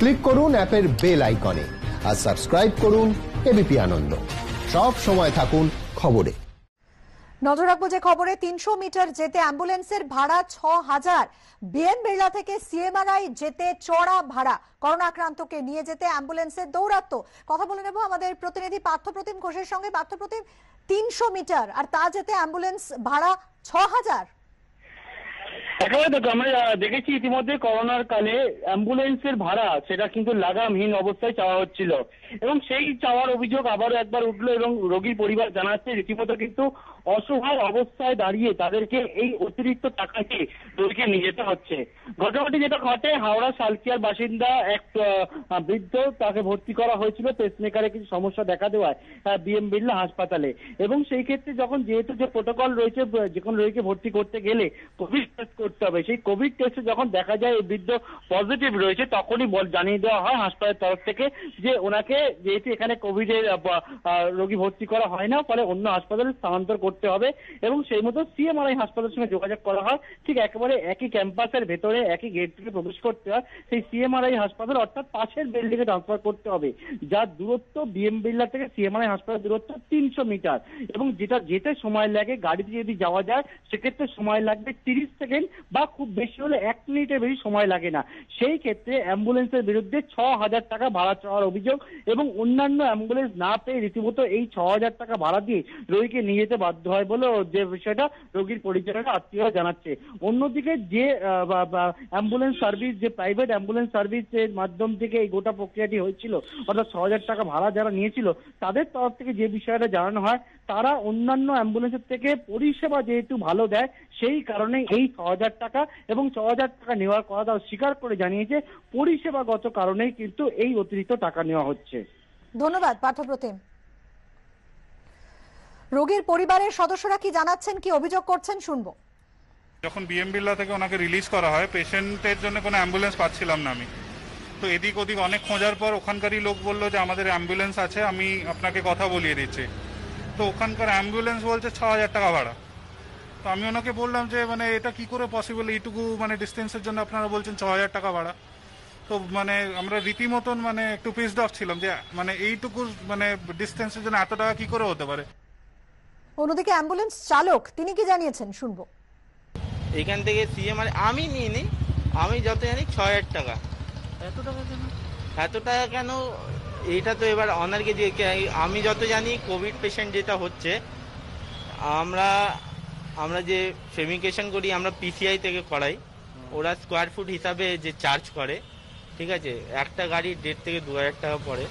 Click করুন অ্যাপের bell আইকনে আর সাবস্ক্রাইব করুন এবিপি আনন্দ। সব সময় থাকুন খবরে। নজর রাখবো যে খবরে 300 মিটার যেতে অ্যাম্বুলেন্সের ভাড়া 6000। বিএন বিড়লা থেকে সিএমআরআই যেতে চড়া ভাড়া। করোনা আক্রান্তকে নিয়ে যেতে অ্যাম্বুলেন্সের দৌরাত্ম্য। কথা বলে নেব আমাদের প্রতিনিধি পার্থপ্রতিম ঘোষের সঙ্গে। পার্থপ্রতিম, 300 মিটার আর তা যেতে অ্যাম্বুলেন্স ভাড়া 6000। একেবারে দেখো, আমরা দেখেছি ইতিমধ্যে করোনার কালে অ্যাম্বুলেন্সের ভাড়া সেটা কিন্তু লাগামহীন অবস্থায় চাওয়া হচ্ছিল এবং সেই চাওয়ার অভিযোগ আবারও একবার উঠলো এবং রোগীর পরিবার জানাচ্ছে রীতিমতো কিন্তু অসহায় অবস্থায় দাঁড়িয়ে তাদেরকে এই অতিরিক্ত টাকাকে রোগীকে নিয়ে যেতে হচ্ছে। ঘটনাটি যেটা ঘটে, হাওড়া সালকিয়ার বাসিন্দা এক বৃদ্ধ, তাকে ভর্তি করা হয়েছিল পেসমেকারে কিছু সমস্যা দেখা দেওয়ায় বিএম বিড়লা হাসপাতালে। এবং সেই ক্ষেত্রে যেহেতু যে প্রোটোকল রয়েছে, যে কোনো রোগীকে ভর্তি করতে গেলে কোভিড টেস্ট করতে হবে, সেই কোভিড টেস্টে যখন দেখা যায় এই বৃদ্ধ পজিটিভ রয়েছে, তখনই জানিয়ে দেওয়া হয় হাসপাতালের তরফ থেকে যে ওনাকে যেহেতু এখানে কোভিডের রোগী ভর্তি করা হয় না, ফলে অন্য হাসপাতালে স্থানান্তর করতে হবে এবং সেই মতো সিএমআরআই হাসপাতালের সঙ্গে যোগাযোগ করা হয়। ঠিক একেবারে একই ক্যাম্পাসের ভেতরে একই গেট থেকে প্রবেশ করতে হয় সেই সিএমআরআই হাসপাতাল, অর্থাৎ পাশের বিল্ডিং এ ট্রান্সফার করতে হবে, যার দূরত্ব বিএম বিড়লা থেকে সিএমআরআই হাসপাতালের দূরত্ব 300 মিটার এবং যেটা যেতে সময় লাগে, গাড়িতে যদি যাওয়া যায় সেক্ষেত্রে সময় লাগবে 30 সেকেন্ড বা খুব বেশি হলে 1 মিনিটের বেশি সময় লাগে না। সেই ক্ষেত্রে অ্যাম্বুলেন্সের বিরুদ্ধে 6000 টাকা ভাড়া চাওয়ার অভিযোগ এবং অন্যান্য অ্যাম্বুলেন্স না পেয়ে রীতিমতো এই 6000 টাকা ভাড়া দিয়ে রোগীকে নিয়ে যেতে বাধ্য হয় বলে যে বিষয়টা রোগীর পরিচালনা আত্মীয়রা জানাচ্ছে। অন্যদিকে যে অ্যাম্বুলেন্স সার্ভিস, যে প্রাইভেট অ্যাম্বুলেন্স সার্ভিসের মাধ্যম থেকে এই গোটা প্রক্রিয়াটি হয়েছিল, অর্থাৎ 6000 টাকা ভাড়া যারা নিয়েছিল তাদের তরফ থেকে যে বিষয়টা জানানো হয়, তারা অন্যান্য অ্যাম্বুলেন্সের থেকে পরিষেবা যেহেতু ভালো দেয় সেই কারণে এই 6000 টাকা এবং 6000 টাকা নেওয়ার কথা স্বীকার করে জানিয়েছে পরিষেবাগত কারণেই কিন্তু এই অতিরিক্ত টাকা নেওয়া হচ্ছে। ধন্যবাদ পার্থপ্রতিম। রোগীর পরিবারের সদস্যরা কি জানাচ্ছেন, কি অভিযোগ করছেন শুনবো। যখন বিএম বিড়লা থেকে ওনাকে রিলিজ করা হয়, পেশেন্টের জন্য কোনো অ্যাম্বুলেন্স পাচ্ছিলাম না আমি। তো এদিক ওদিক অনেক খোঁজার পর ওখানকারই লোক বললো যে আমাদের অ্যাম্বুলেন্স আছে, আমি আপনাকে কথা বলিয়ে দিচ্ছি। তো ওখানকার অ্যাম্বুলেন্স বলছে 6000 টাকা ভাড়া। তো আমি ওনাকে বললাম যে মানে এটা কি করে পসিবল, এইটুকু মানে ডিস্টেন্সের জন্য আপনারা বলছেন 6000 টাকা ভাড়া। তো মানে আমরা রীতিমতন মানে একটু পিসড অফ ছিলাম যে মানে এইটুকু মানে ডিস্টেন্সের জন্য এত টাকা কি করে হতে পারে। অন্যদিকে অ্যাম্বুলেন্স চালক তিনি কি জানিয়েছেন শুনবো। এখান থেকে সিএমআর আমি নিয়ে নিই, আমি যত জানি 6000 টাকা। এত টাকা কেন এটা তো এবার অনারকে যে, আমি যত জানি কোভিড পেশেন্ট যেটা হচ্ছে, আমরা যে ফেমিকেশন করি আমরা পিসিআই থেকে করাই, ওরা স্কোয়ার ফুট হিসাবে যে চার্জ করে, ঠিক আছে, একটা গাড়ি 1500 থেকে 2000 টাকা পড়ে।